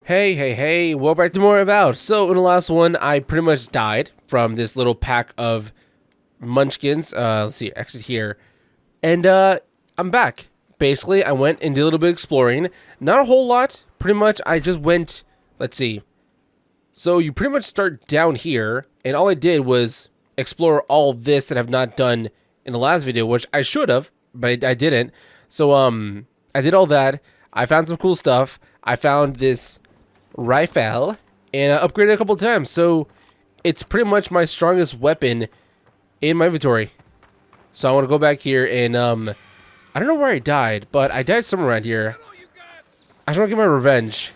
Hey, welcome back to more Avowed. So in the last one, I pretty much died from this little pack of munchkins. Let's see, exit here. And I'm back. Basically, I went and did a little bit of exploring. Not a whole lot. Pretty much, I just went, let's see. So you pretty much start down here, and all I did was explore all of this that I've not done in the last video, which I should have, but I didn't. So I did all that. I found some cool stuff. I found this rifle and I upgraded a couple times, so it's pretty much my strongest weapon in my inventory. So I want to go back here and I don't know where I died, but I died somewhere around here. I just want to get my revenge.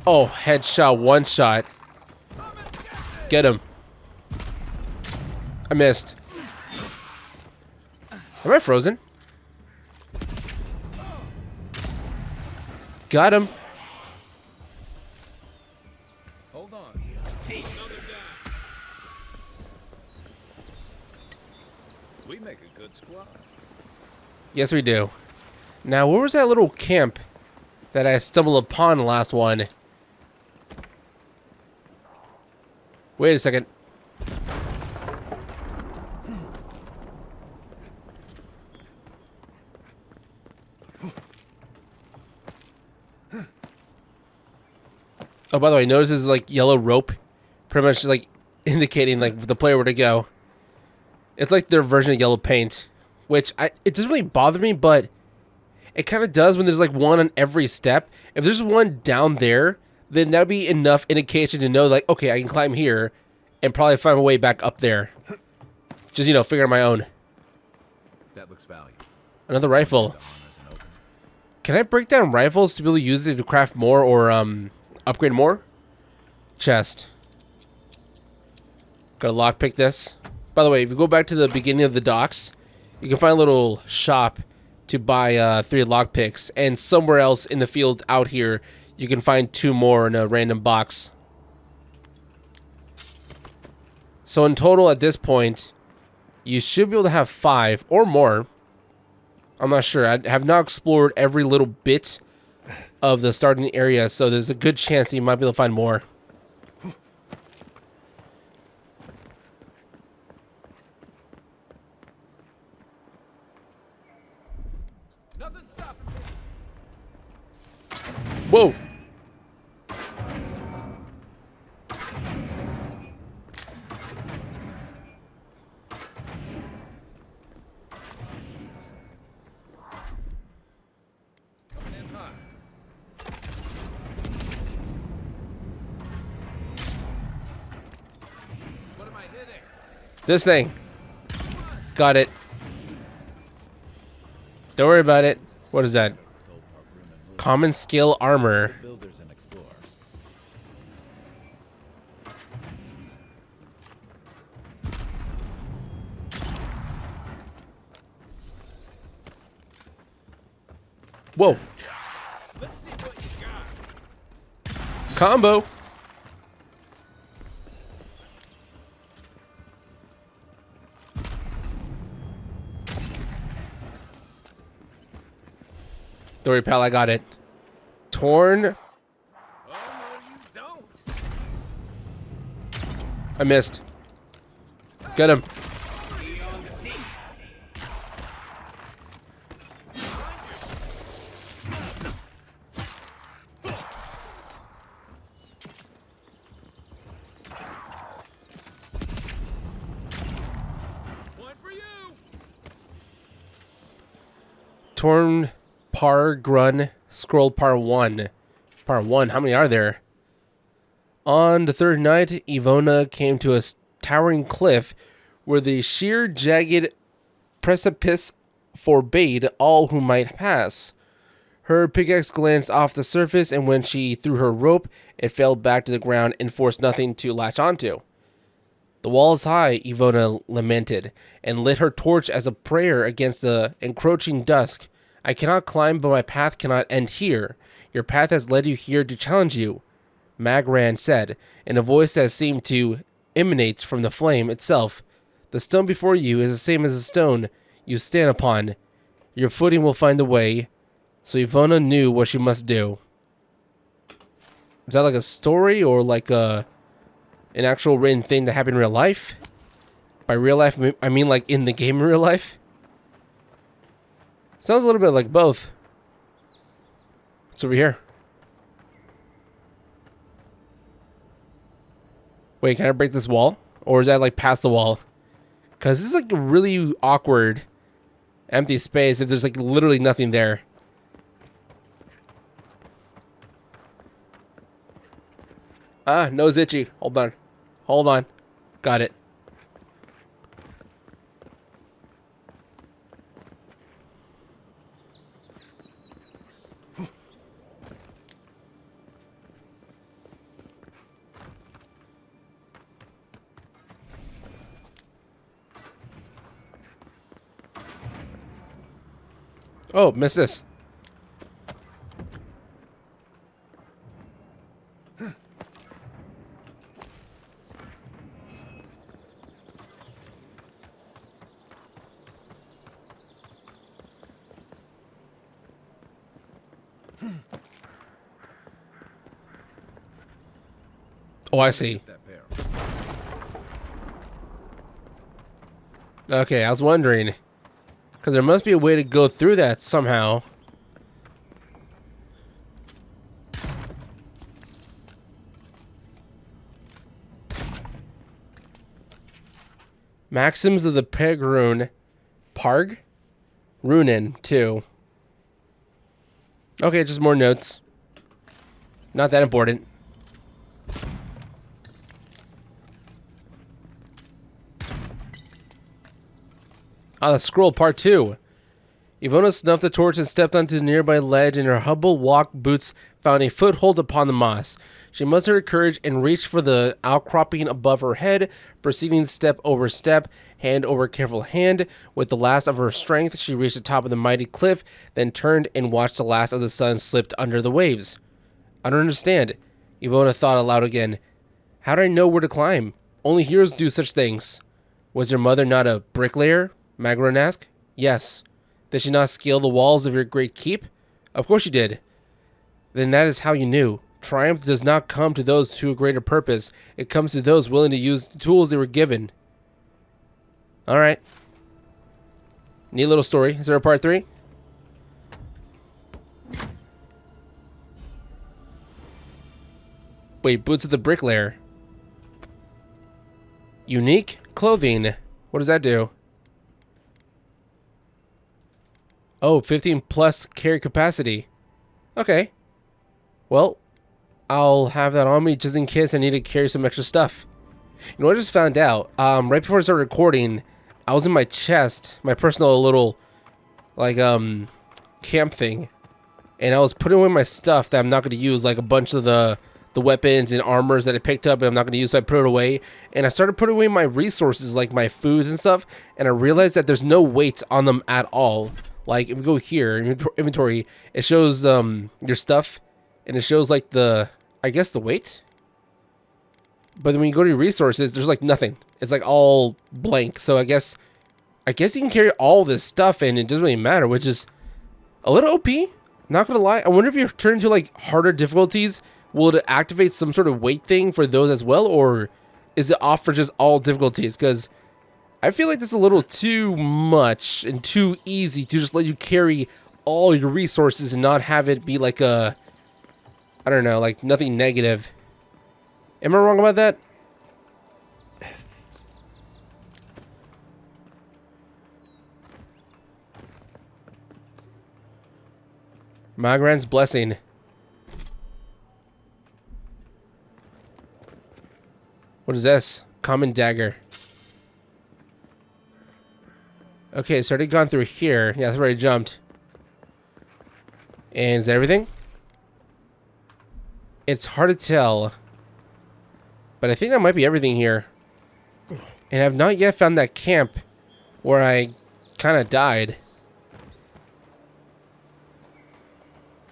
Oh, headshot, one shot. Get him. I missed. Am I frozen? Got him. Hold on. We make a good squad. Yes, we do. Now, where was that little camp that I stumbled upon the last one? Wait a second. Oh, by the way, notice this like yellow rope, pretty much like indicating like the player where to go. It's like their version of yellow paint, which it doesn't really bother me, but it kind of does when there's like one on every step. If there's one down there, then that'll be enough indication to know like, okay, I can climb here and probably find my way back up there. Just, you know, figure out my own. That looks valuable. Another rifle. Can I break down rifles to be able to use it to craft more or upgrade more? Chest. Gotta lockpick this. By the way, if you go back to the beginning of the docks, you can find a little shop to buy 3 lockpicks. And somewhere else in the field out here, you can find 2 more in a random box. So in total at this point, you should be able to have 5 or more. I'm not sure. I have not explored every little bit of the starting area, so there's a good chance that you might be able to find more. Nothing stopping me. Whoa! Coming in hot. What am I hitting? This thing. Got it. Don't worry about it. What is that? Common skill armor. Builders and explorers. Whoa. Let's see what you got. Combo. Don't worry, pal, I got it. Torn. Oh no, you don't. I missed. Get him. One for you. Torn Par Grun Scroll Par 1. Par 1, how many are there? On the third night, Ivona came to a towering cliff where the sheer, jagged precipice forbade all who might pass. Her pickaxe glanced off the surface, and when she threw her rope, it fell back to the ground and forced nothing to latch onto. The wall is high, Ivona lamented, and lit her torch as a prayer against the encroaching dusk. I cannot climb, but my path cannot end here. Your path has led you here to challenge you, Magran said, in a voice that seemed to emanate from the flame itself. The stone before you is the same as the stone you stand upon. Your footing will find the way. So Ivona knew what she must do. Is that like a story or like an actual written thing that happened in real life? By real life, I mean like in the game in real life? Sounds a little bit like both. What's over here? Wait, can I break this wall? Or is that like past the wall? Because this is like a really awkward empty space if there's like literally nothing there. Ah, nose itchy. Hold on. Hold on. Got it. Oh, missed this. Oh, I see. That barrel. Okay, I was wondering. Because there must be a way to go through that somehow. Maxims of the Peg Rune. Parg? Runen, too. Okay, just more notes. Not that important. Ah, the scroll, part 2. Ivona snuffed the torch and stepped onto the nearby ledge, and her humble walk boots found a foothold upon the moss. She mustered her courage and reached for the outcropping above her head, proceeding step over step, hand over careful hand. With the last of her strength, she reached the top of the mighty cliff, then turned and watched the last of the sun slip under the waves. I don't understand. Ivona thought aloud again. How did I know where to climb? Only heroes do such things. Was your mother not a bricklayer? Magron asked. Yes. Did she not scale the walls of your great keep? Of course she did. Then that is how you knew. Triumph does not come to those to a greater purpose. It comes to those willing to use the tools they were given. Alright. Neat little story. Is there a part 3? Wait, boots of the bricklayer. Unique clothing. What does that do? Oh, 15 plus carry capacity. Okay. Well, I'll have that on me just in case I need to carry some extra stuff. You know what I just found out? Right before I started recording, I was in my chest, my personal little, like, camp thing. And I was putting away my stuff that I'm not going to use, like a bunch of the weapons and armors that I picked up and I'm not going to use, so I put it away. And I started putting away my resources, like my foods and stuff, and I realized that there's no weight on them at all. Like, if we go here, inventory, it shows your stuff, and it shows, like, I guess the weight? But then when you go to your resources, there's, like, nothing. It's, like, all blank. So I guess you can carry all this stuff, and it doesn't really matter, which is a little OP. Not gonna lie. I wonder if you turn to, like, harder difficulties, will it activate some sort of weight thing for those as well, or is it off for just all difficulties? Because I feel like that's a little too much and too easy to just let you carry all your resources and not have it be like a, I don't know, like nothing negative. Am I wrong about that? Magran's blessing. What is this? Common dagger. Okay, so I already gone through here. Yeah, that's where I jumped. And is that everything? It's hard to tell. But I think that might be everything here. And I've not yet found that camp where I kind of died.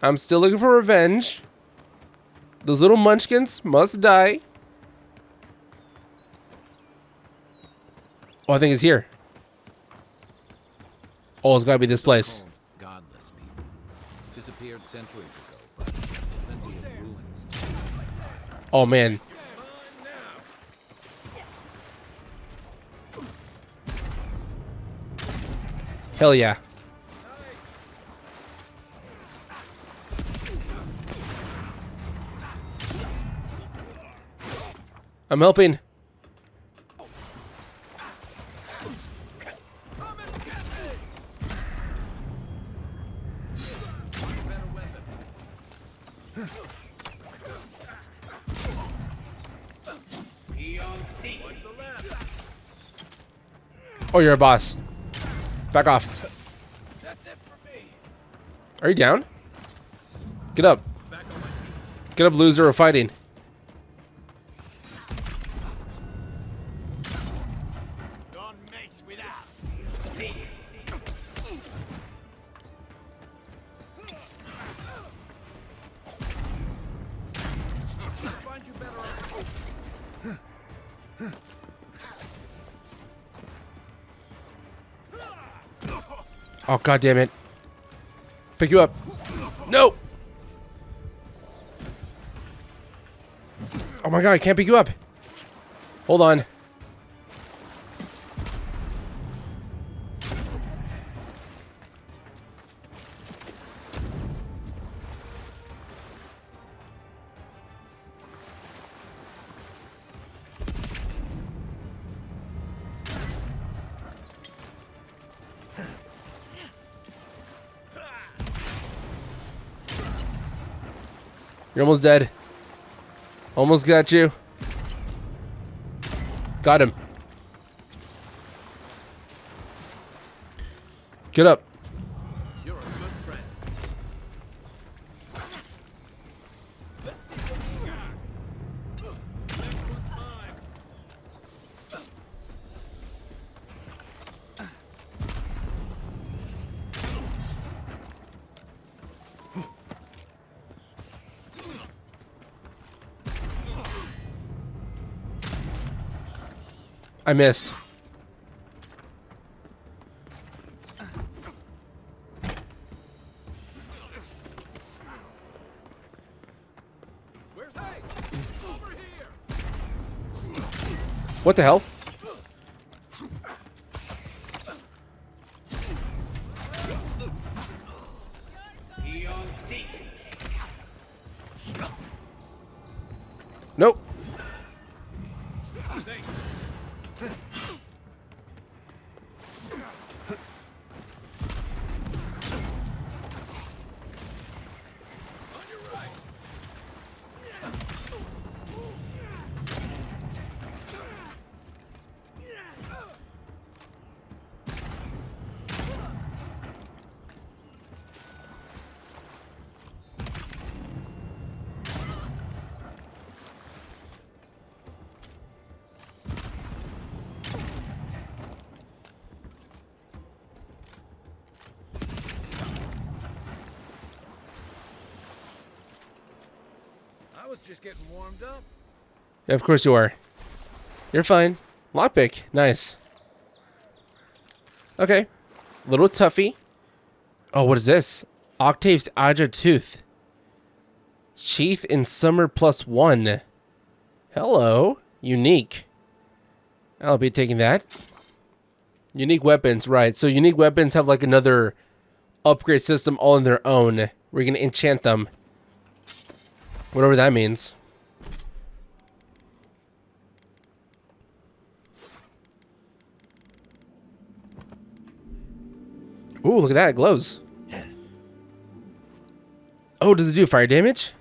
I'm still looking for revenge. Those little munchkins must die. Oh, I think it's here. Oh, it's gotta be this place. Godless people. disappeared centuries ago, but plenty of ruins. Oh man. Hell yeah. I'm helping. Oh, you're a boss. Back off. That's it for me. Are you down? Get up. Get up, loser. We're fighting. Don't mess with us. See. Find you better. Oh, god damn it. Pick you up. No. Oh my god, I can't pick you up. Hold on. You're almost dead. Almost got you. Got him. Get up. You're a good friend. Let's see what you got. Next one's mine. I missed. Where's Hank? Over here. What the hell? Nope. I was just getting warmed up. Yeah, of course you are. You're fine. Lockpick. Nice. Okay. Little toughy. Oh, what is this? Octave's Aja Tooth. Sheath in Summer +1. Hello. Unique. I'll be taking that. Unique weapons, right. So unique weapons have like another upgrade system all on their own. We're going to enchant them. Whatever that means. Ooh, look at that. It glows. Oh, does it do fire damage?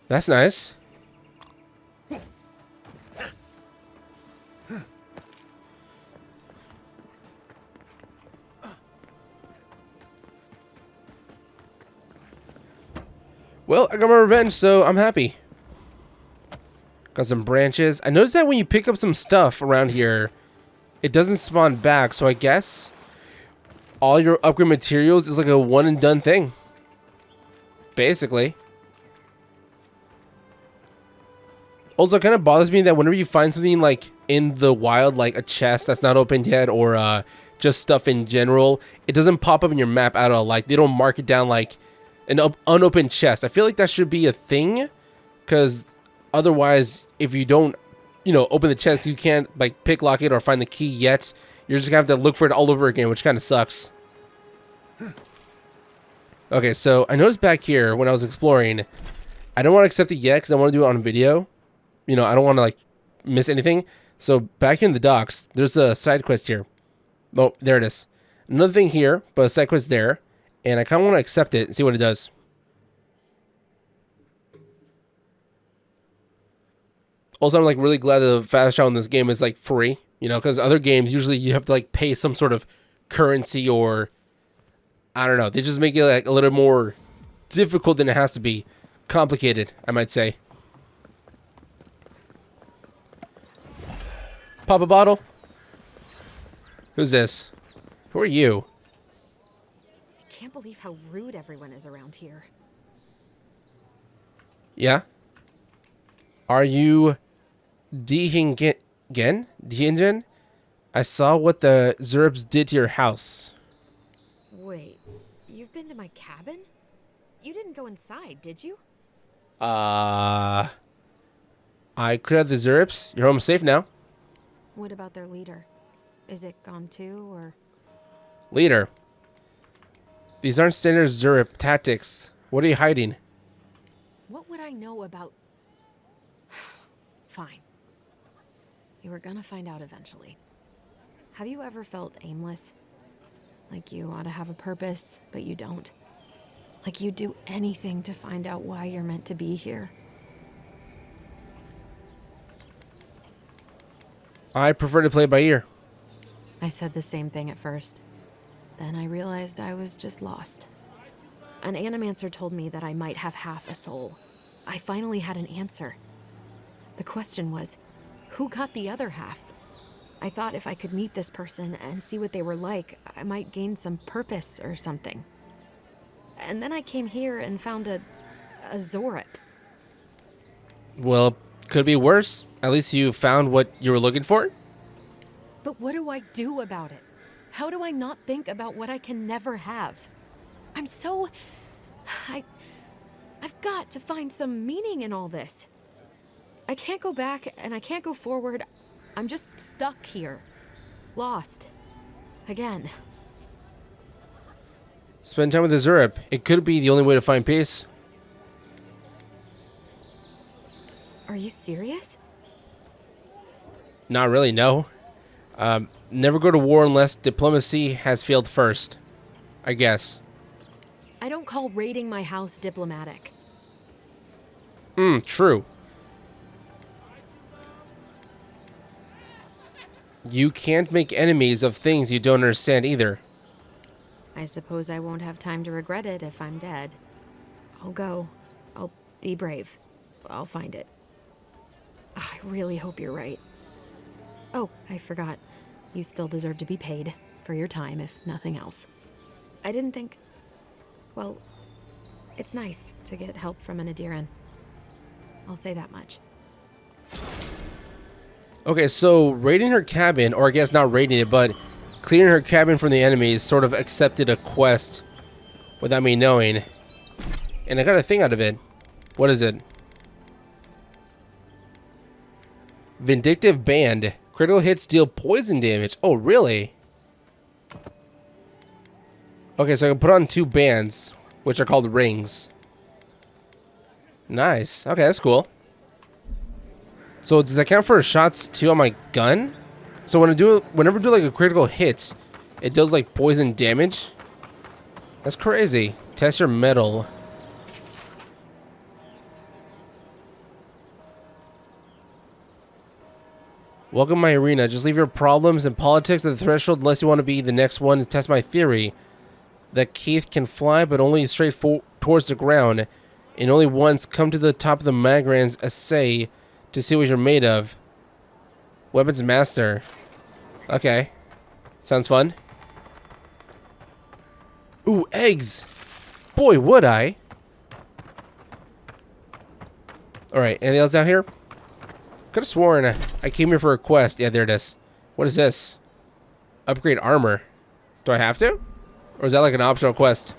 That's nice. Well, I got my revenge, so I'm happy. Got some branches. I noticed that when you pick up some stuff around here, it doesn't spawn back, so I guess all your upgrade materials is like a one and done thing. Basically. Also, it kind of bothers me that whenever you find something like in the wild, like a chest that's not opened yet, or just stuff in general, it doesn't pop up in your map at all. Like, they don't mark it down like An unopened chest. I feel like that should be a thing, because otherwise, if you don't, open the chest, you can't like pick lock it or find the key yet. You're just gonna have to look for it all over again, which kind of sucks. Okay, so I noticed back here when I was exploring, I don't want to accept it yet because I want to do it on video. I don't want to like miss anything. So back in the docks, there's a side quest here. Oh, there it is. Another thing here, but a side quest there. And I kind of want to accept it and see what it does. Also, I'm like really glad that the fast travel in this game is like free, because other games usually you have to like pay some sort of currency, or I don't know. They just make it like a little more difficult than it has to be. Complicated, I might say. Pop a bottle. Who's this? Who are you? I can't believe how rude everyone is around here. Yeah? Are you Dihingen? I saw what the Zerps did to your house. Wait, you've been to my cabin? You didn't go inside, did you? I cleared out the Zerps. You're home safe now. What about their leader? Is it gone too, or? Leader. These aren't standard Zerp tactics. What are you hiding? What would I know about... Fine. You were gonna find out eventually. Have you ever felt aimless? Like you ought to have a purpose, but you don't? Like you'd do anything to find out why you're meant to be here? I prefer to play by ear. I said the same thing at first. Then I realized I was just lost. An animancer told me that I might have half a soul. I finally had an answer. The question was, who got the other half? I thought if I could meet this person and see what they were like, I might gain some purpose or something. And then I came here and found a Zorip. Well, could be worse. At least you found what you were looking for. But what do I do about it? How do I not think about what I can never have? I'm so... I've got to find some meaning in all this. I can't go back and I can't go forward. I'm just stuck here. Lost. Again. Spend time with the Zerp. It could be the only way to find peace. Are you serious? Not really, no. Never go to war unless diplomacy has failed first, I guess. I don't call raiding my house diplomatic. True. You can't make enemies of things you don't understand either. I suppose I won't have time to regret it if I'm dead. I'll go. I'll be brave. I'll find it. I really hope you're right. Oh, I forgot. You still deserve to be paid for your time, if nothing else. I didn't think... Well, it's nice to get help from an Adiran. I'll say that much. Okay, so raiding her cabin, or I guess not raiding it, but clearing her cabin from the enemies sort of accepted a quest without me knowing. And I got a thing out of it. What is it? Vindictive Band. Critical hits deal poison damage. Oh, really? Okay, so I can put on 2 bands, which are called rings. Nice. Okay, that's cool. So does that count for shots too on my gun? So whenever I do like a critical hit, it does like poison damage? That's crazy. Test your metal. Welcome my arena. Just leave your problems and politics at the threshold unless you want to be the next one to test my theory. That Keith can fly, but only straight towards the ground. And only once come to the top of the Magran's assay to see what you're made of. Weapons Master. Okay. Sounds fun. Ooh, eggs! Boy, would I! Alright, anything else down here? Could have sworn I came here for a quest. Yeah, there it is. What is this? Upgrade armor. Do I have to? Or is that like an optional quest?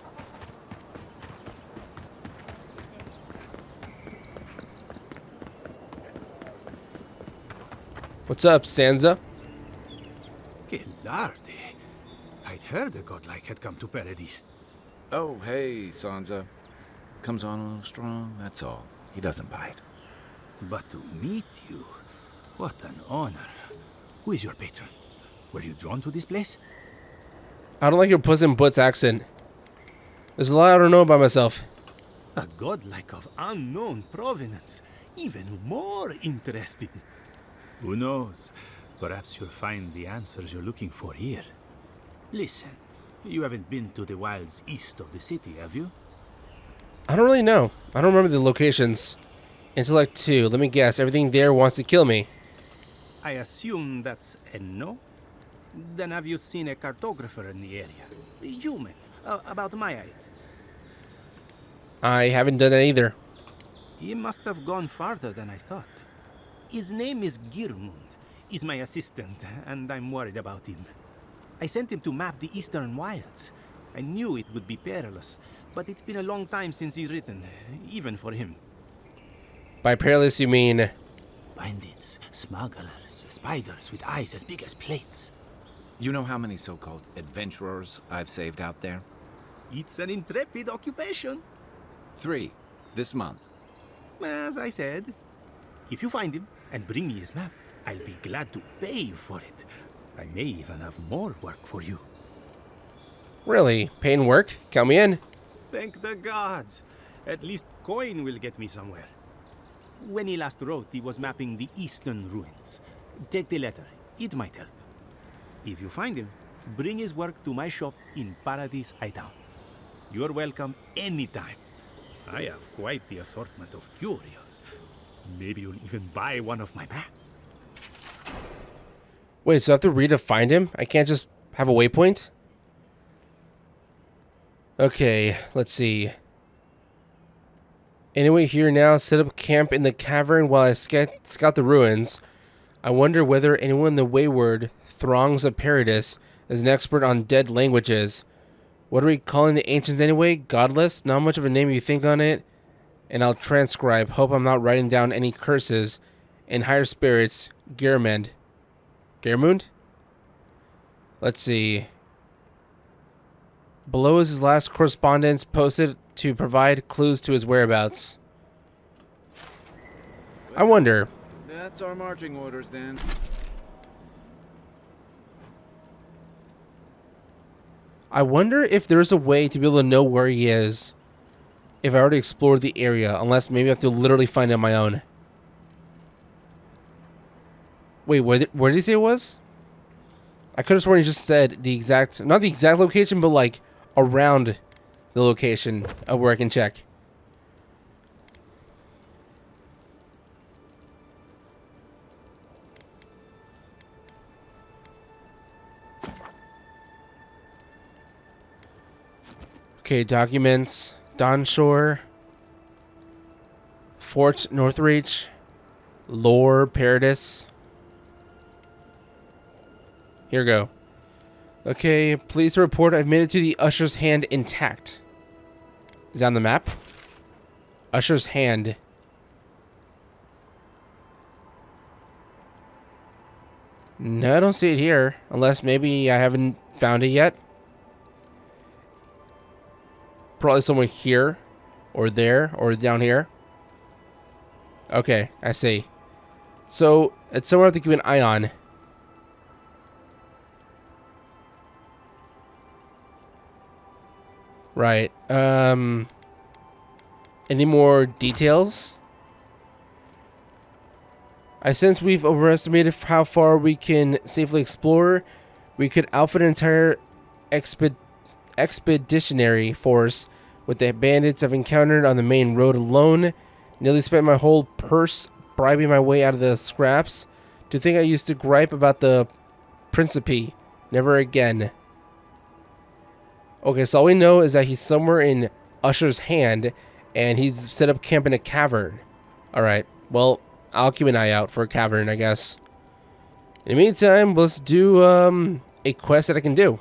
What's up, Sansa? Que larde. I'd heard the godlike had come to Paradise. Oh, hey, Sansa. Comes on a little strong, that's all. He doesn't bite. But to meet you, what an honor. Who is your patron? Were you drawn to this place? I don't like your Puss in Boots accent. There's a lot I don't know about myself. A godlike of unknown provenance. Even more interesting. Who knows? Perhaps you'll find the answers you're looking for here. Listen, you haven't been to the wilds east of the city, have you? I don't really know. I don't remember the locations. Intellect 2. Let me guess. Everything there wants to kill me. I assume that's a no? Then have you seen a cartographer in the area? A human, about my height. I haven't done that either. He must have gone farther than I thought. His name is Girmund. He's my assistant, and I'm worried about him. I sent him to map the eastern wilds. I knew it would be perilous, but it's been a long time since he's written, even for him. By perilous, you mean... Bandits, smugglers, spiders with eyes as big as plates. You know how many so-called adventurers I've saved out there? It's an intrepid occupation. 3, this month. As I said, if you find him and bring me his map, I'll be glad to pay you for it. I may even have more work for you. Really? Pain work? Count me in. Thank the gods. At least coin will get me somewhere. When he last wrote, he was mapping the eastern ruins. Take the letter. It might help. If you find him, bring his work to my shop in Paradise Hightown. You're welcome anytime. I have quite the assortment of curios. Maybe you'll even buy one of my maps. Wait, so I have to read to find him? I can't just have a waypoint? Okay, let's see. Anyway, here now, set up camp in the cavern while I scout the ruins. I wonder whether anyone in the wayward throngs of Paradise is an expert on dead languages. What are we calling the ancients anyway? Godless? Not much of a name you think on it. And I'll transcribe. Hope I'm not writing down any curses. In higher spirits, Germund. Germund? Let's see. Below is his last correspondence posted to provide clues to his whereabouts. I wonder. That's our marching orders then. I wonder if there's a way to be able to know where he is if I already explored the area, unless maybe I have to literally find it on my own. Wait, where did he say it was? I could have sworn he just said the exact, not the exact location, but like around the location of where I can check. Okay, documents. Dawnshore. Fort Northreach. Lore Paradise. Here we go. Okay, please report I've made it to the Usher's Hand intact. Is that on the map? Usher's Hand. No, I don't see it here. Unless maybe I haven't found it yet. Probably somewhere here. Or there. Or down here. Okay, I see. So, it's somewhere I have to keep an eye on. Right. Any more details? I sense we've overestimated how far we can safely explore. We could outfit an entire expeditionary force with the bandits I've encountered on the main road alone. Nearly spent my whole purse bribing my way out of the scraps. To think I used to gripe about the Principe. Never again. Okay, so all we know is that he's somewhere in Usher's Hand, and he's set up camp in a cavern. Alright, well, I'll keep an eye out for a cavern, I guess. In the meantime, let's do a quest that I can do.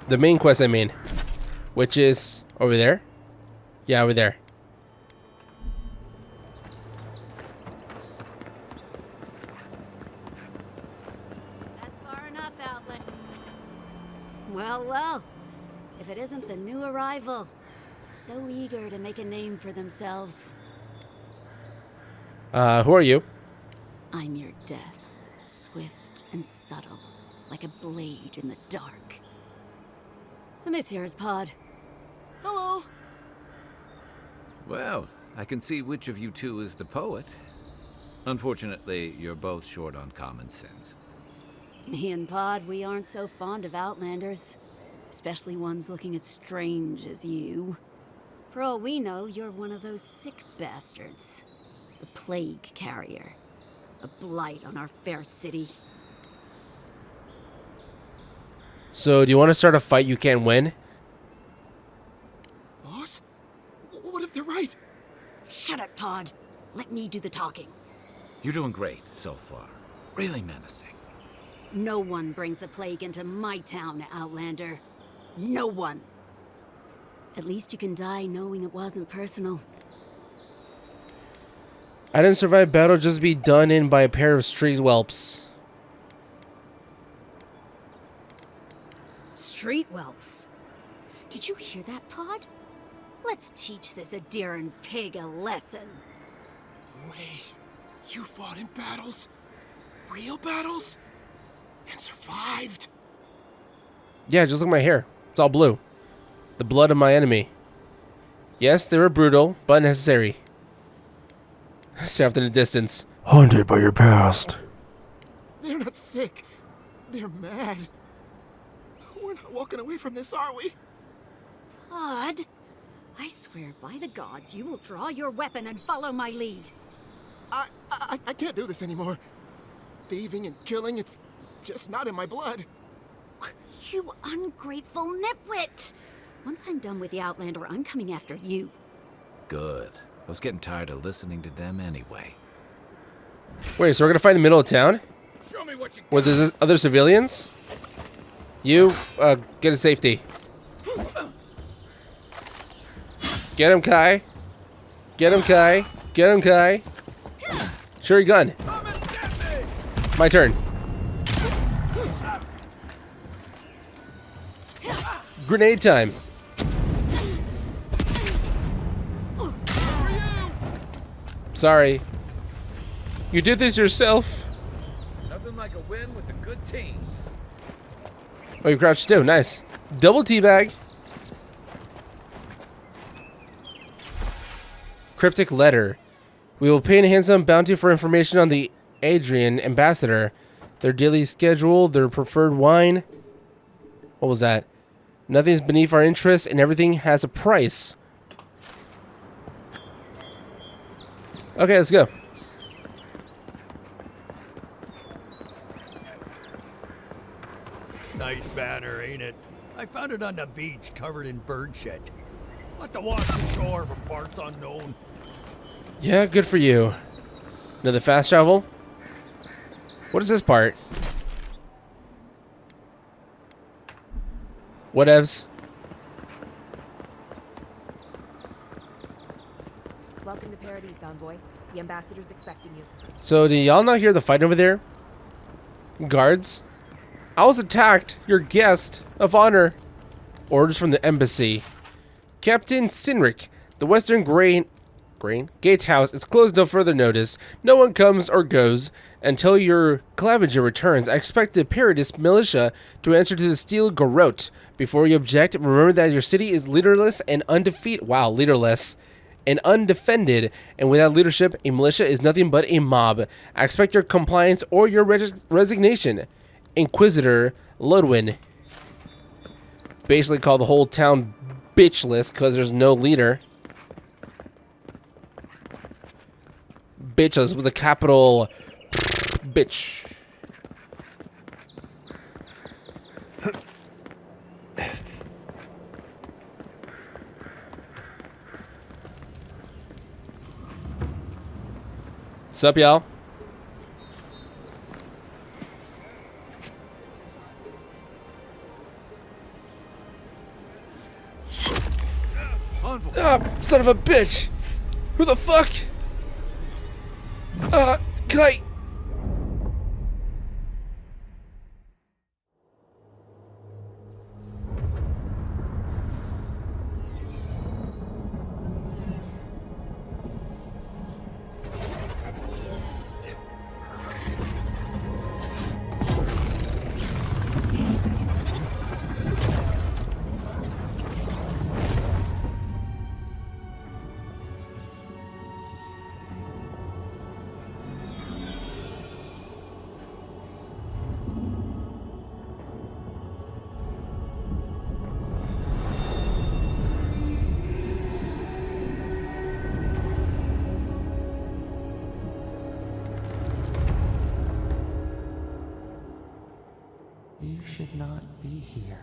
The main quest, I mean. Which is over there. Yeah, over there. That's far enough, Outlet. Well, well. If it isn't the new arrival. So eager to make a name for themselves. Who are you? I'm your death. Swift and subtle. Like a blade in the dark. And this here is Pod. Hello. Well, I can see which of you two is the poet. Unfortunately, you're both short on common sense. Me and Pod, we aren't so fond of Outlanders. Especially ones looking as strange as you. For all we know, you're one of those sick bastards. A plague carrier. A blight on our fair city. So, do you want to start a fight you can't win? Boss? What if they're right? Shut it, Pod. Let me do the talking. You're doing great so far. Really menacing. No one brings the plague into my town, Outlander. No one. At least you can die knowing it wasn't personal. I didn't survive battle just to be done in by a pair of street whelps. Street whelps. Did you hear that, Pod? Let's teach this Adiran pig a lesson. Wait, you fought in battles? Real battles? And survived? Yeah, just look at my hair. It's all blue. The blood of my enemy. Yes, they were brutal, but necessary. Stay off in the distance. Haunted by your past. They're not sick. They're mad. We're not walking away from this, are we? Pod, I swear by the gods you will draw your weapon and follow my lead. I can't do this anymore. Thieving and killing, it's just not in my blood. You ungrateful nitwit! Once I'm done with the Outlander, I'm coming after you. Good. I was getting tired of listening to them anyway. Wait, so we're gonna fight in the middle of town? Show me what you Where there's other civilians? You, get to safety. Get him, Kai. Get him, Kai. Get him, Kai. Show your gun. My turn. Grenade time. Sorry. You did this yourself. Nothing like a win with a good team. Oh, you crouched too. Nice. Double teabag. Cryptic letter. We will pay a handsome bounty for information on the Adrian ambassador, their daily schedule, their preferred wine. What was that? Nothing is beneath our interest, and everything has a price. Okay, let's go. Nice banner, ain't it? I found it on the beach, covered in bird shit. Must have washed ashore from parts unknown. Yeah, good for you. Another fast travel? What is this part? Whatevs. Welcome to Paradise, envoy. The ambassador's expecting you. So, did y'all not hear the fight over there? Guards? I was attacked. Your guest of honor. Orders from the embassy. Captain Sinric, the Western Gatehouse is closed until further notice. No one comes or goes until your Claviger returns. I expect the Paradis militia to answer to the Steel Garrote. Before you object, remember that your city is leaderless and undefeated. Wow, leaderless and undefended, and without leadership, a militia is nothing but a mob. I expect your compliance or your resignation. Inquisitor Ludwin. Basically call the whole town bitchless because there's no leader. Bitchless with a capital bitch. Sup, y'all? Envoy. Ah, son of a bitch! Who the fuck? Kite! You should not be here.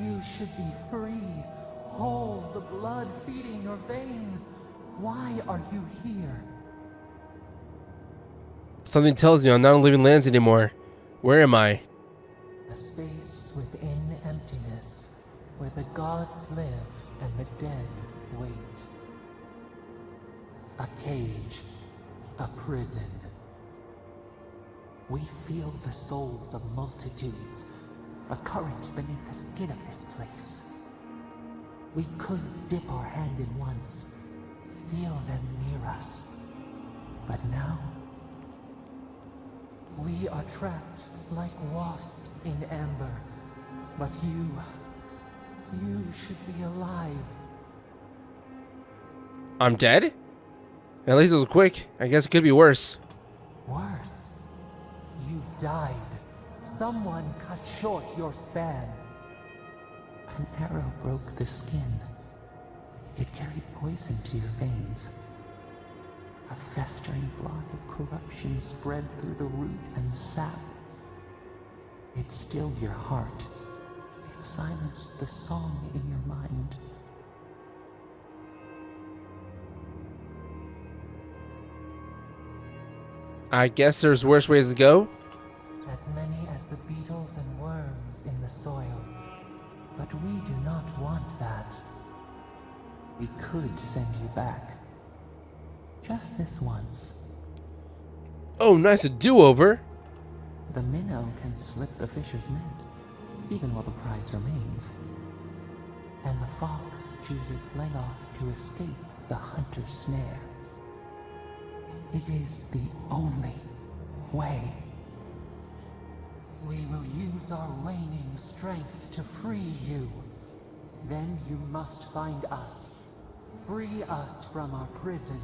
You should be free, whole, the blood feeding your veins. Why are you here? Something tells me I'm not on Living Lands anymore. Where am I? A space within emptiness, where the gods live and the dead wait. A cage, a prison. We feel the souls of multitudes, a current beneath the skin of this place. We could dip our hand in once, feel them near us. But now, we are trapped like wasps in amber. But you should be alive. I'm dead? At least it was quick. I guess it could be worse. Worse. You died. Someone cut short your span. An arrow broke the skin. It carried poison to your veins. A festering blot of corruption spread through the root and sap. It stilled your heart. It silenced the song in your mind. I guess there's worse ways to go. As many as the beetles and worms in the soil. But we do not want that. We could send you back. Just this once. Oh, nice, a do-over. The minnow can slip the fisher's net, even while the prize remains. And the fox chews its leg off to escape the hunter's snare. It is the only way. We will use our waning strength to free you. Then you must find us. Free us from our prison.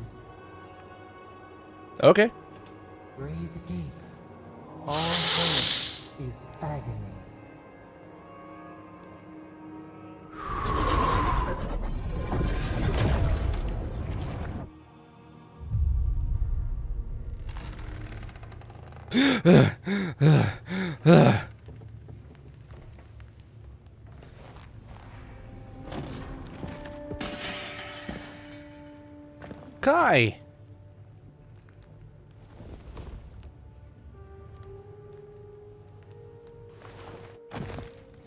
Okay. Breathe deep. All hope is agony. Kai.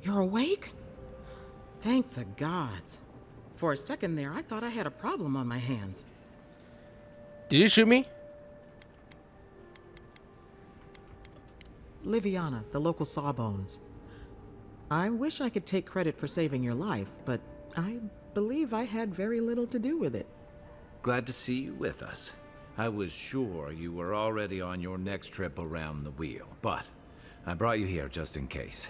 You're awake? Thank the gods. For a second there, I thought I had a problem on my hands. Did you shoot me? Liviana, the local Sawbones. I wish I could take credit for saving your life, but I believe I had very little to do with it. Glad to see you with us. I was sure you were already on your next trip around the wheel, but I brought you here just in case.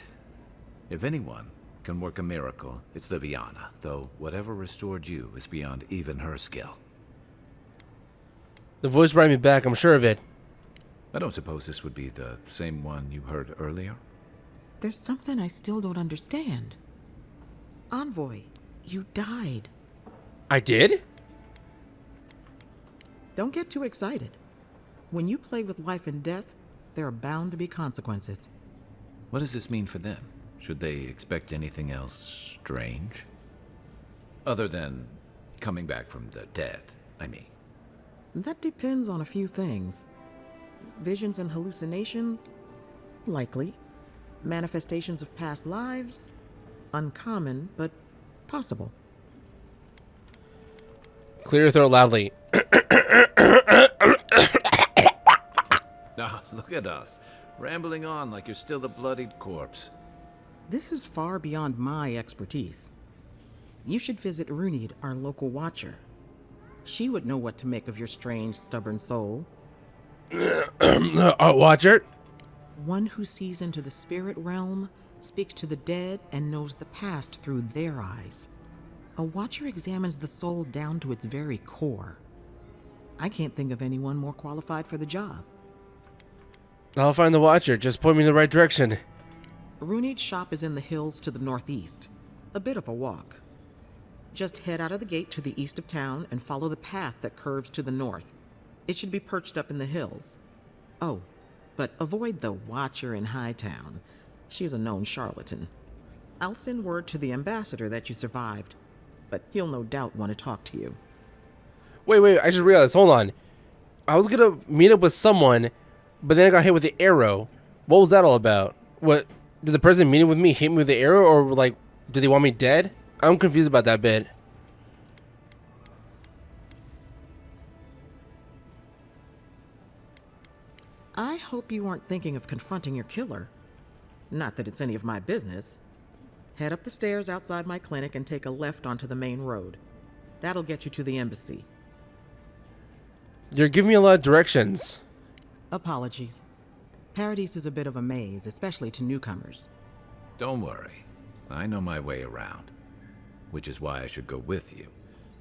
If anyone can work a miracle, it's Liviana, though whatever restored you is beyond even her skill. The voice brought me back, I'm sure of it. I don't suppose this would be the same one you heard earlier? There's something I still don't understand. Envoy, you died. I did? Don't get too excited. When you play with life and death, there are bound to be consequences. What does this mean for them? Should they expect anything else strange? Other than coming back from the dead, I mean. That depends on a few things. Visions and hallucinations? Likely. Manifestations of past lives? Uncommon, but possible. Clear your throat loudly. Ah, look at us, rambling on like you're still a bloodied corpse. This is far beyond my expertise. You should visit Runid, our local watcher. She would know what to make of your strange, stubborn soul. Watcher? One who sees into the spirit realm, speaks to the dead, and knows the past through their eyes. A watcher examines the soul down to its very core. I can't think of anyone more qualified for the job. I'll find the watcher. Just point me in the right direction. Runid's shop is in the hills to the northeast. A bit of a walk. Just head out of the gate to the east of town and follow the path that curves to the north. It should be perched up in the hills. Oh, but avoid the Watcher in Hightown. She's a known charlatan. I'll send word to the ambassador that you survived, but he'll no doubt want to talk to you. Wait, I just realized. Hold on. I was gonna meet up with someone, but then I got hit with the arrow. What was that all about? What, did the person meeting with me hit me with the arrow, or like, did they want me dead? I'm confused about that bit. I hope you aren't thinking of confronting your killer. Not that it's any of my business. Head up the stairs outside my clinic and take a left onto the main road. That'll get you to the embassy. You're giving me a lot of directions. Apologies. Paradise is a bit of a maze, especially to newcomers. Don't worry, I know my way around. Which is why I should go with you.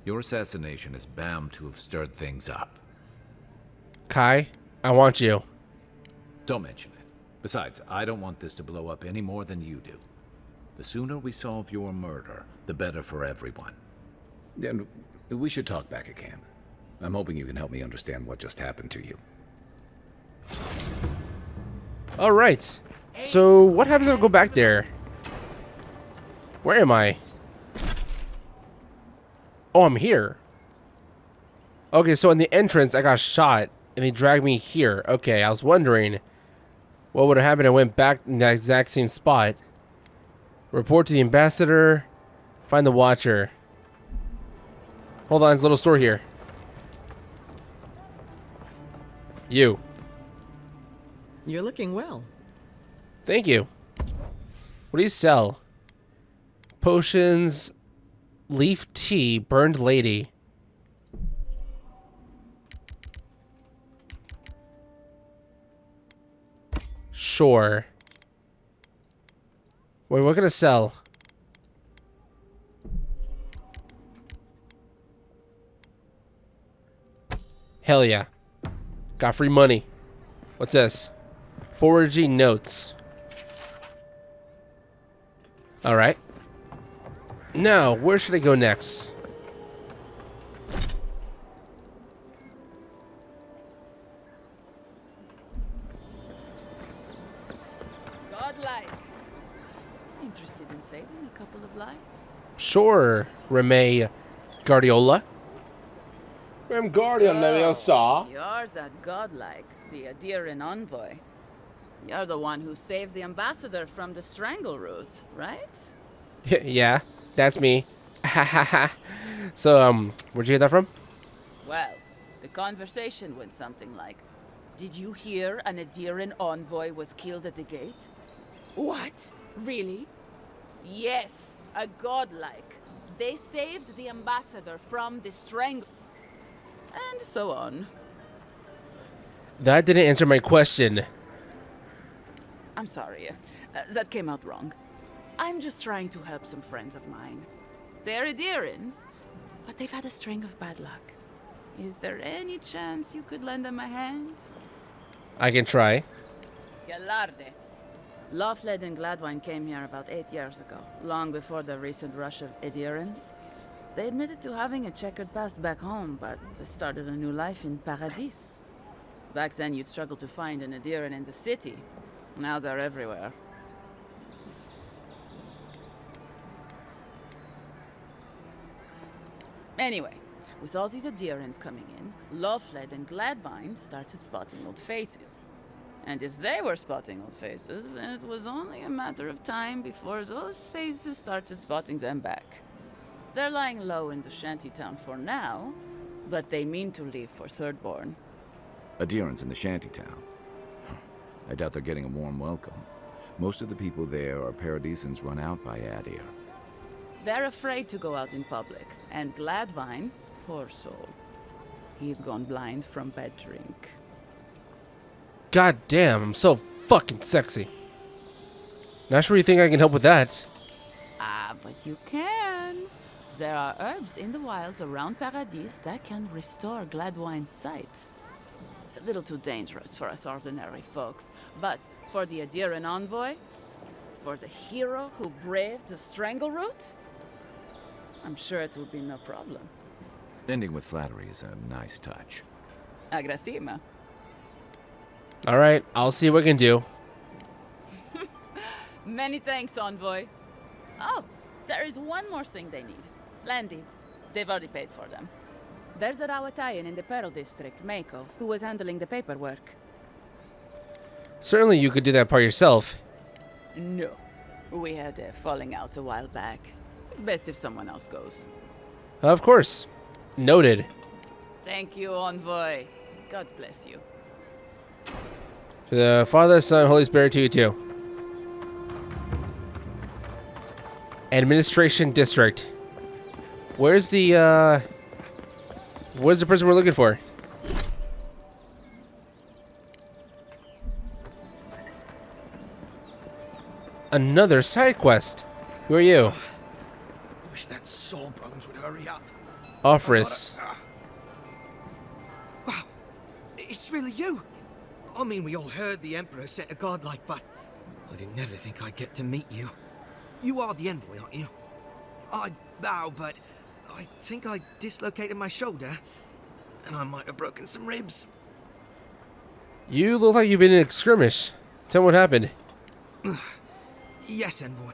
Your assassination is bound to have stirred things up. Kai, I want you. Don't mention it. Besides, I don't want this to blow up any more than you do. The sooner we solve your murder, the better for everyone. And we should talk back at camp. I'm hoping you can help me understand what just happened to you. All right. So what happens if I go back there? Where am I? Oh, I'm here. Okay, so in the entrance, I got shot, and they dragged me here. Okay, I was wondering what would have happened. I went back in that exact same spot. Report to the ambassador. Find the watcher. Hold on, there's a little store here. You. You're looking well. Thank you. What do you sell? Potions, leaf tea, burned lady. Sure. Wait, what can I sell? Hell yeah. Got free money. What's this? Foraging notes. Alright. Now, where should I go next? Godlike. Interested in saving a couple of lives? Sure, Reme Guardiola. Rem Guardian Leviosa. You're that godlike, the Aediran envoy. You're the one who saves the ambassador from the strangle root, right? Yeah, that's me. So, where'd you get that from? Well, the conversation went something like, "Did you hear an Aediran envoy was killed at the gate?" "What? Really?" "Yes, a godlike. They saved the ambassador from the strangle..." And so on. That didn't answer my question. I'm sorry. That came out wrong. I'm just trying to help some friends of mine. They're Aedirans, but they've had a string of bad luck. Is there any chance you could lend them a hand? I can try. Galarde. Lofled and Gladwine came here about 8 years ago, long before the recent rush of Aedirans. They admitted to having a checkered past back home, but they started a new life in Paradis. Back then, you'd struggle to find an Aediran in the city. Now they're everywhere. Anyway, with all these Aedirans coming in, Lofled and Gladwine started spotting old faces. And if they were spotting old faces, it was only a matter of time before those faces started spotting them back. They're lying low in the shantytown for now, but they mean to leave for Thirdborn. Adherents in the shantytown. I doubt they're getting a warm welcome. Most of the people there are paradisans run out by Adir. They're afraid to go out in public, and Gladwine, poor soul, he's gone blind from bad drink. God damn, I'm so fucking sexy. Not sure you think I can help with that. Ah, but you can. There are herbs in the wilds around Paradis that can restore Gladwine's sight. It's a little too dangerous for us ordinary folks, but for the Adiran envoy, for the hero who braved the Strangleroot, I'm sure it will be no problem. Ending with flattery is a nice touch. Agrasima. Alright, I'll see what I can do. Many thanks, envoy. Oh, there is one more thing they need. Land deeds. They've already paid for them. There's a Rawatayan in the Pearl District, Mako, who was handling the paperwork. Certainly you could do that part yourself. No. We had a falling out a while back. It's best if someone else goes. Of course. Noted. Thank you, envoy. God bless you. To the Father, Son, Holy Spirit, to you too. Administration District. Where's the person we're looking for? Another side quest. Who are you? Wish that Sawbones would hurry up. Offris. Wow, it's really you. I mean, we all heard the Emperor sent a godlike, but I didn't never think I'd get to meet you. You are the envoy, aren't you? I bow, but I think I dislocated my shoulder, and I might have broken some ribs. You look like you've been in a skirmish. Tell me what happened. Yes, envoy.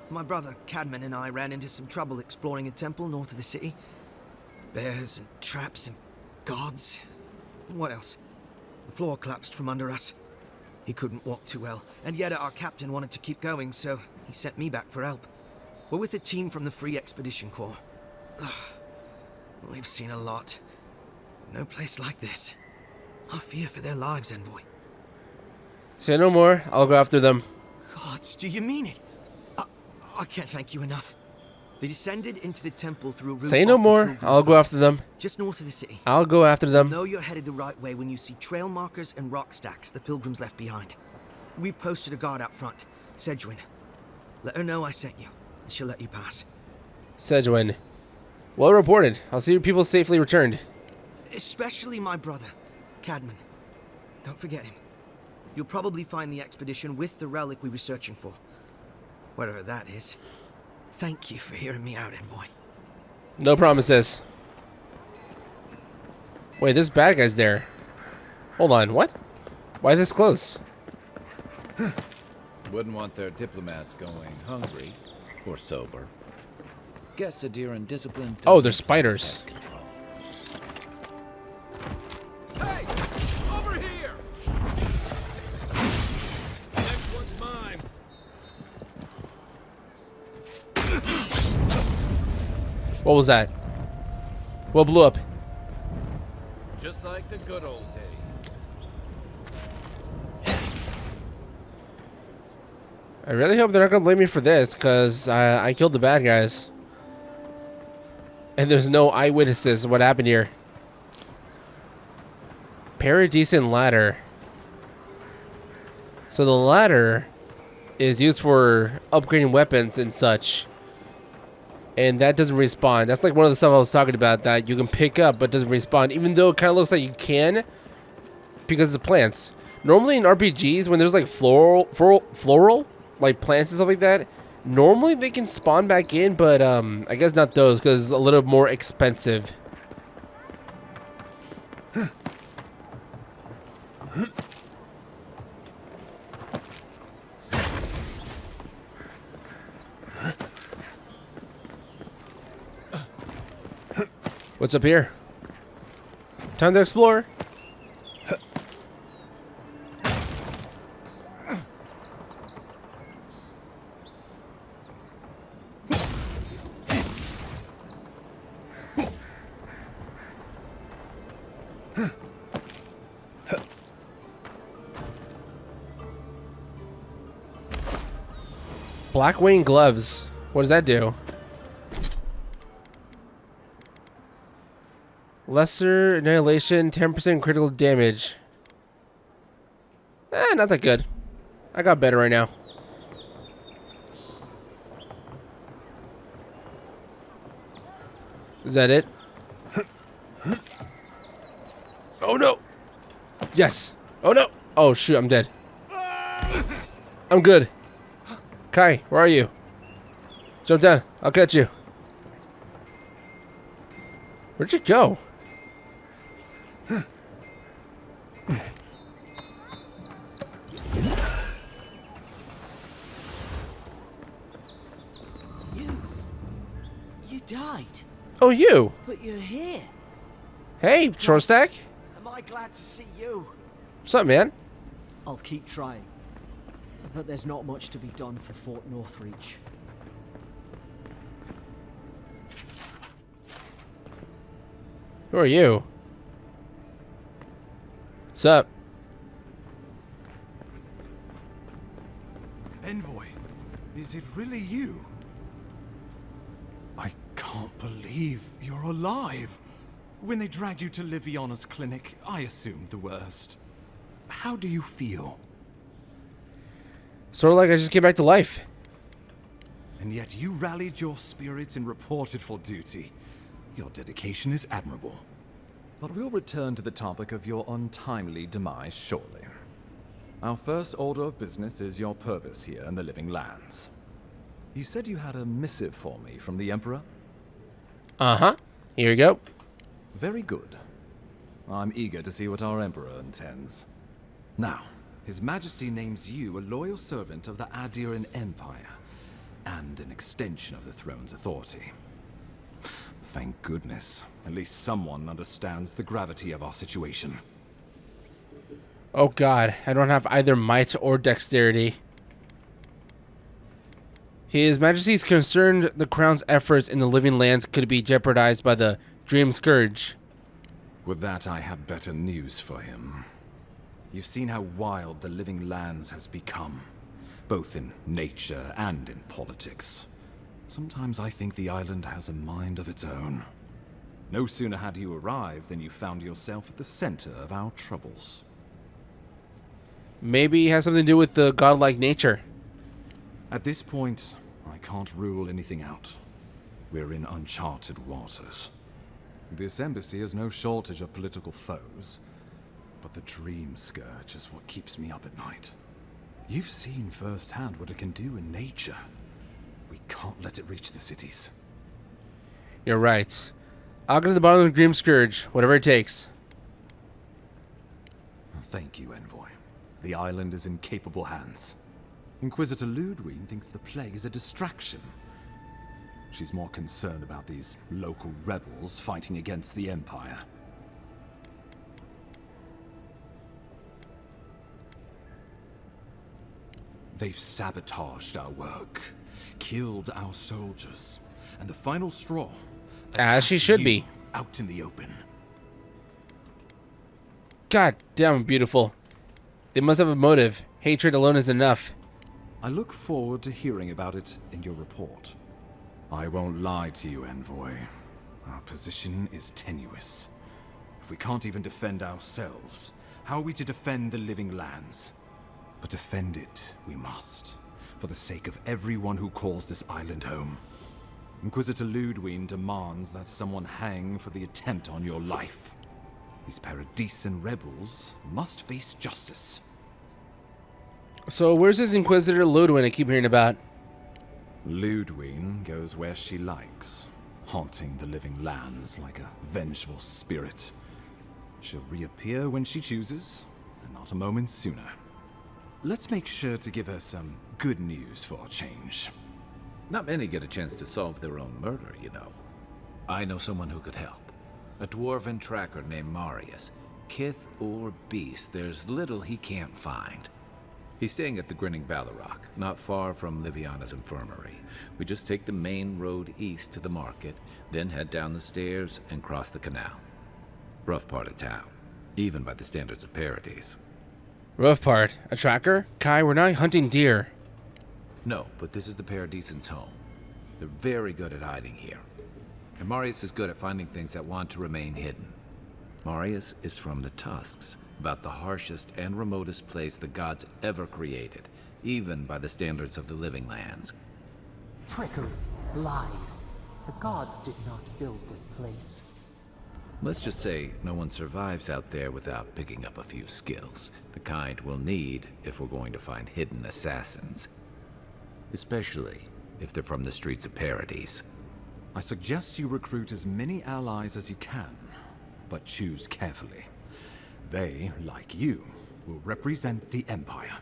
My brother Cadman and I ran into some trouble exploring a temple north of the city. Bears and traps and guards. What else? The floor collapsed from under us. He couldn't walk too well, and yet our captain wanted to keep going, so he sent me back for help. We're with a team from the Free Expedition Corps. We've seen a lot. No place like this. I fear for their lives, envoy. Say no more. I'll go after them. Gods, do you mean it? I can't thank you enough. They descended into the temple through a route. Say no more. I'll go after them. Just north of the city. I'll go after them. Know you're headed the right way when you see trail markers and rock stacks the pilgrims left behind. We posted a guard out front, Sedgwin. Let her know I sent you, and she'll let you pass. Sedgwin. Well reported. I'll see people safely returned. Especially my brother, Cadman. Don't forget him. You'll probably find the expedition with the relic we were searching for. Whatever that is. Thank you for hearing me out, envoy. No promises. Wait, there's bad guys there. Hold on, what? Why this close? Wouldn't want their diplomats going hungry or sober. Guess Adiran discipline. Oh, they're spiders. Hey! Over here! Next one's mine. What was that? What blew up? Just like the good old days. I really hope they're not gonna blame me for this, because I killed the bad guys. And there's no eyewitnesses of what happened here. Paradisant ladder. So the ladder is used for upgrading weapons and such. And that doesn't respawn. That's like one of the stuff I was talking about that you can pick up but doesn't respawn. Even though it kind of looks like you can because of plants. Normally in RPGs when there's like floral like plants and stuff like that, normally they can spawn back in, but I guess not those because it's a little more expensive. What's up here? Time to explore. Black Wayne gloves. What does that do? Lesser annihilation, 10% critical damage. Not that good. I got better right now. Is that it? Oh no! Yes! Oh no! Oh shoot, I'm dead. I'm good. Kai, where are you? Jump down. I'll catch you. Where'd you go? You died. Oh, you. But you're here. Hey, short stack. Am I glad to see you? What's up, man? I'll keep trying. But there's not much to be done for Fort Northreach. Who are you? What's up? Envoy, is it really you? I can't believe you're alive. When they dragged you to Liviana's clinic, I assumed the worst. How do you feel? Sort of like I just came back to life. And yet you rallied your spirits and reported for duty. Your dedication is admirable. But we'll return to the topic of your untimely demise shortly. Our first order of business is your purpose here in the Living Lands. You said you had a missive for me from the Emperor? Uh-huh. Here you go. Very good. I'm eager to see what our Emperor intends. Now, His Majesty names you a loyal servant of the Adiran Empire, and an extension of the throne's authority. Thank goodness. At least someone understands the gravity of our situation. Oh god, I don't have either might or dexterity. His Majesty's concerned the Crown's efforts in the Living Lands could be jeopardized by the Dreamscourge. With that, I have better news for him. You've seen how wild the Living Lands has become, both in nature and in politics. Sometimes I think the island has a mind of its own. No sooner had you arrived than you found yourself at the center of our troubles. Maybe it has something to do with the godlike nature. At this point, I can't rule anything out. We're in uncharted waters. This embassy has no shortage of political foes, but the Dreamscourge is what keeps me up at night. You've seen firsthand what it can do in nature. We can't let it reach the cities. You're right. I'll go to the bottom of the Dreamscourge, whatever it takes. Thank you, Envoy. The island is in capable hands. Inquisitor Ludwig thinks the plague is a distraction. She's more concerned about these local rebels fighting against the Empire. They've sabotaged our work, killed our soldiers, and the final straw... As she should be. Out in the open. God damn, beautiful. They must have a motive. Hatred alone is enough. I look forward to hearing about it in your report. I won't lie to you, Envoy. Our position is tenuous. If we can't even defend ourselves, how are we to defend the Living Lands? But defend it we must, for the sake of everyone who calls this island home. Inquisitor Ludwig demands that someone hang for the attempt on your life. These Paradisen rebels must face justice. So where's this Inquisitor Ludwig I keep hearing about? Ludwig goes where she likes, haunting the Living Lands like a vengeful spirit. She'll reappear when she chooses, and not a moment sooner. Let's make sure to give her some good news for a change. Not many get a chance to solve their own murder, you know. I know someone who could help. A dwarven tracker named Marius. Kith or beast, there's little he can't find. He's staying at the Grinning Ballarrock, not far from Liviana's infirmary. We just take the main road east to the market, then head down the stairs and cross the canal. Rough part of town, even by the standards of Paradise. Rough part. A tracker? Kai, we're not hunting deer. No, but this is the Paradisans' home. They're very good at hiding here. And Marius is good at finding things that want to remain hidden. Marius is from the Tusks, about the harshest and remotest place the gods ever created, even by the standards of the living lands. Trickery, lies. The gods did not build this place. Let's just say no one survives out there without picking up a few skills, the kind we'll need if we're going to find hidden assassins. Especially if they're from the streets of Paradis. I suggest you recruit as many allies as you can, but choose carefully. They, like you, will represent the Empire.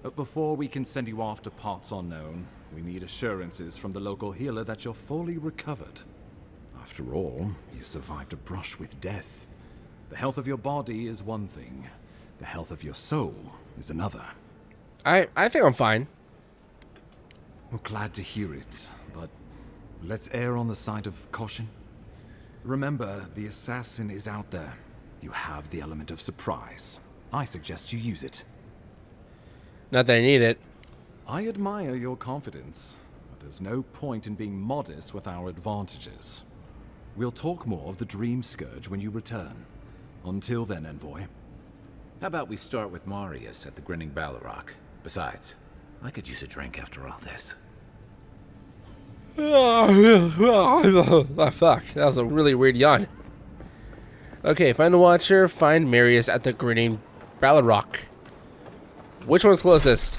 But before we can send you off to parts unknown, we need assurances from the local healer that you're fully recovered. After all, you survived a brush with death. The health of your body is one thing. The health of your soul is another. I think I'm fine. We're glad to hear it, but let's err on the side of caution. Remember, the assassin is out there. You have the element of surprise. I suggest you use it. Not that I need it. I admire your confidence, but there's no point in being modest with our advantages. We'll talk more of the Dreamscourge when you return. Until then, Envoy. How about we start with Marius at the Grinning Balrog? Besides, I could use a drink after all this. Oh, fuck. That was a really weird yawn. Okay, find a watcher, find Marius at the Grinning Balrog. Which one's closest?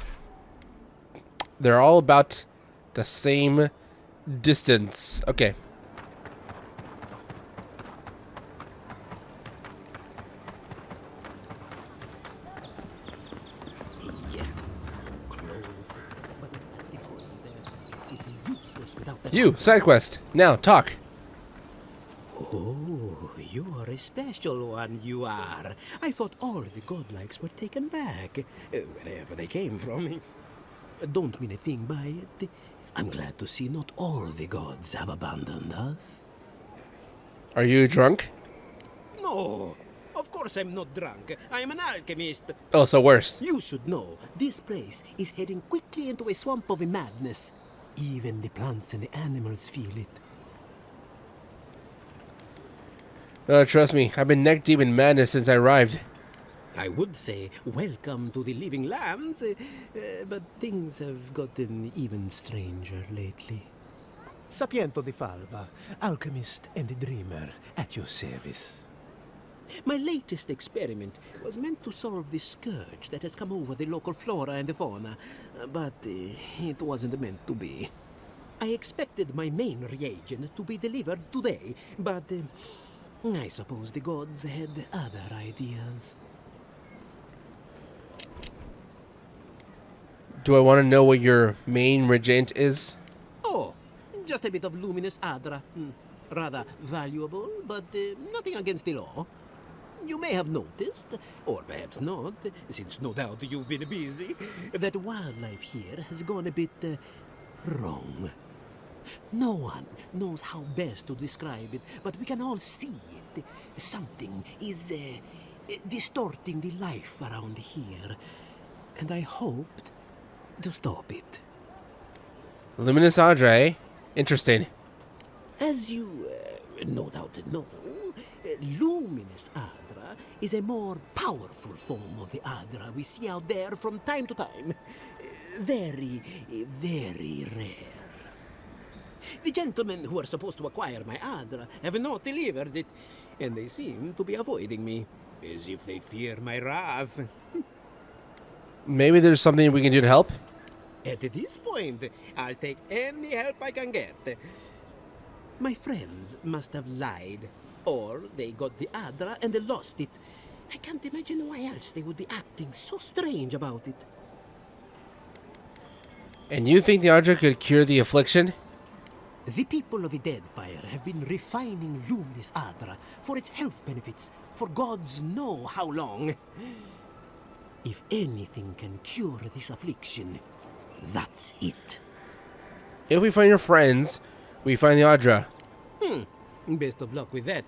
They're all about the same distance. Okay. You, side quest. Now, talk. Oh, you are a special one, you are. I thought all the godlikes were taken back, wherever they came from. Don't mean a thing by it. I'm glad to see not all the gods have abandoned us. Are you drunk? No, of course I'm not drunk. I'm an alchemist. Oh, so worse. You should know, this place is heading quickly into a swamp of madness. Even the plants and the animals feel it. Trust me, I've been neck deep in madness since I arrived. I would say welcome to the living lands, but things have gotten even stranger lately. Sapiento di Falva, alchemist and dreamer, at your service. My latest experiment was meant to solve the scourge that has come over the local flora and the fauna, but it wasn't meant to be. I expected my main reagent to be delivered today, but I suppose the gods had other ideas. Do I want to know what your main reagent is? Oh, just a bit of luminous adra. Rather valuable, but nothing against the law. You may have noticed, or perhaps not, since no doubt you've been busy, that wildlife here has gone a bit wrong. No one knows how best to describe it, but we can all see it. Something is distorting the life around here, and I hoped to stop it. Luminous Adra, eh? Interesting. As you no doubt know, luminous Adra is a more powerful form of the Adra we see out there from time to time. Very, very rare. The gentlemen who are supposed to acquire my Adra have not delivered it, and they seem to be avoiding me, as if they fear my wrath. Maybe there's something we can do to help? At this point, I'll take any help I can get. My friends must have lied, or they got the Adra and they lost it. I can't imagine why else they would be acting so strange about it. And you think the Adra could cure the affliction? The people of the Deadfire have been refining luminous Adra for its health benefits for gods know how long. If anything can cure this affliction, that's it. If we find your friends, we find the Adra. Best of luck with that.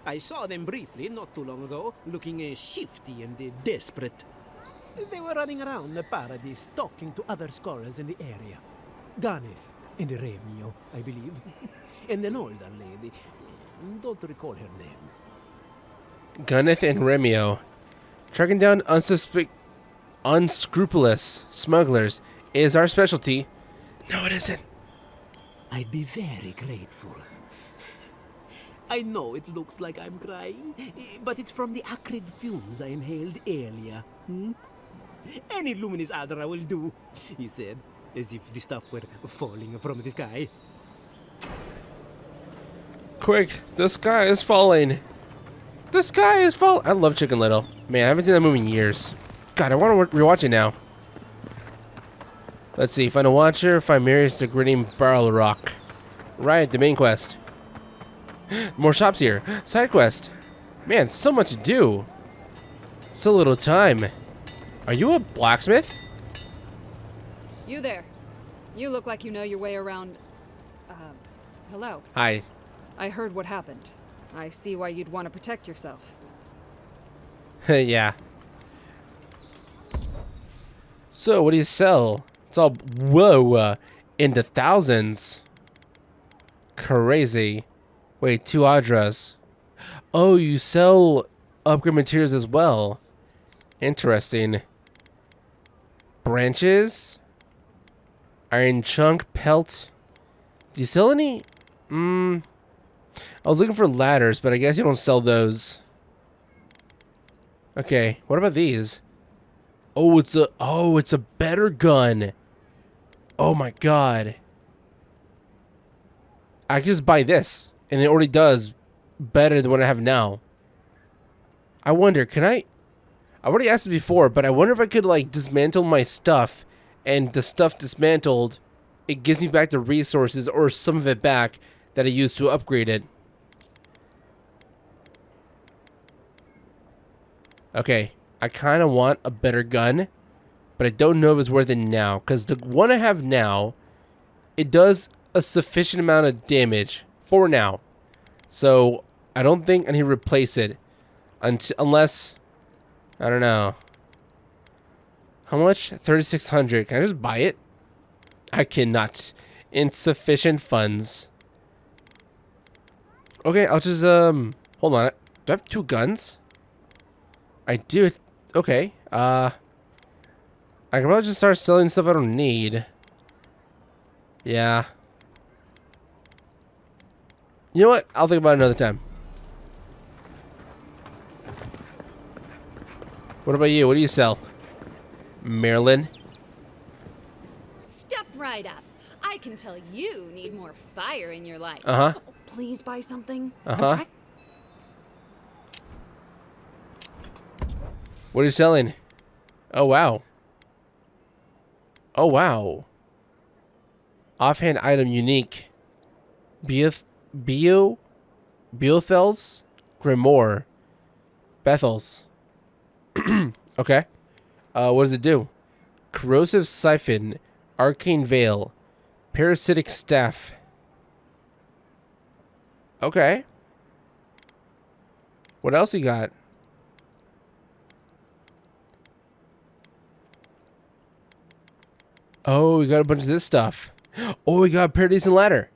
I saw them briefly not too long ago, looking shifty and desperate. They were running around the paradise, talking to other scholars in the area. Ganef and Remio, I believe. And an older lady. Don't recall her name. Gunneth and Remio. Tracking down unscrupulous smugglers is our specialty. No, it isn't. I'd be very grateful. I know it looks like I'm crying, but it's from the acrid fumes I inhaled earlier. Any luminous adra will do, he said, as if the stuff were falling from the sky. Quick, the sky is falling. The sky is falling. I love Chicken Little. Man, I haven't seen that movie in years. God, I want to rewatch it now. Let's see. Find a watcher. Find Marius the grinning barrel rock. Right, the main quest. More shops here. Side quest. Man, so much to do. So little time. Are you a blacksmith? You there. You look like you know your way around. Hello. Hi. I heard what happened. I see why you'd want to protect yourself. Yeah. So, what do you sell? It's all, whoa, into thousands. Crazy. Wait, 2 Adras. Oh, you sell upgrade materials as well. Interesting. Branches? Iron chunk, pelt. Do you sell any? I was looking for ladders, but I guess you don't sell those. Okay, what about these? Oh, it's a better gun. Oh my god. I can just buy this, and it already does better than what I have now. I wonder, can I already asked it before, but I wonder if I could like dismantle my stuff, and the stuff dismantled, it gives me back the resources or some of it back that I used to upgrade it. Okay, I kind of want a better gun, but I don't know if it's worth it now, because the one I have now, it does a sufficient amount of damage for now. So I don't think I need to replace it unless, I don't know. How much? 3,600. Can I just buy it? I cannot. Insufficient funds. Okay, I'll just hold on. Do I have 2 guns? I do. Okay. I can probably just start selling stuff I don't need. Yeah. You know what? I'll think about it another time. What about you? What do you sell? Marilyn? Step right up. I can tell you need more fire in your life. Uh-huh. Oh, please buy something. Uh-huh. What are you selling? Oh, wow. Oh, wow. Offhand item unique. Beothel's Grimoire. Bethel's. Okay. What does it do? Corrosive Siphon. Arcane Veil. Parasitic Staff. Okay. What else you got? Oh, we got a bunch of this stuff. Oh, we got a Paradise and Ladder.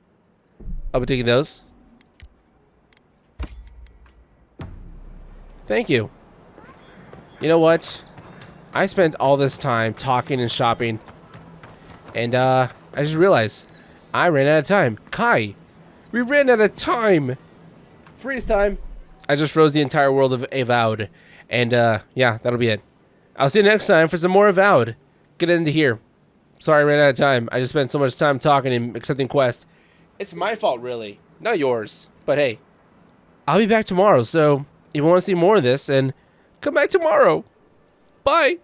I'll be taking those. Thank you. You know what? I spent all this time talking and shopping. And, I just realized I ran out of time. Kai, we ran out of time. Freeze time. I just froze the entire world of Avowed. And, yeah, that'll be it. I'll see you next time for some more Avowed. Get into here. Sorry I ran out of time. I just spent so much time talking and accepting quests. It's my fault, really. Not yours. But hey, I'll be back tomorrow. So if you want to see more of this, and come back tomorrow. Bye.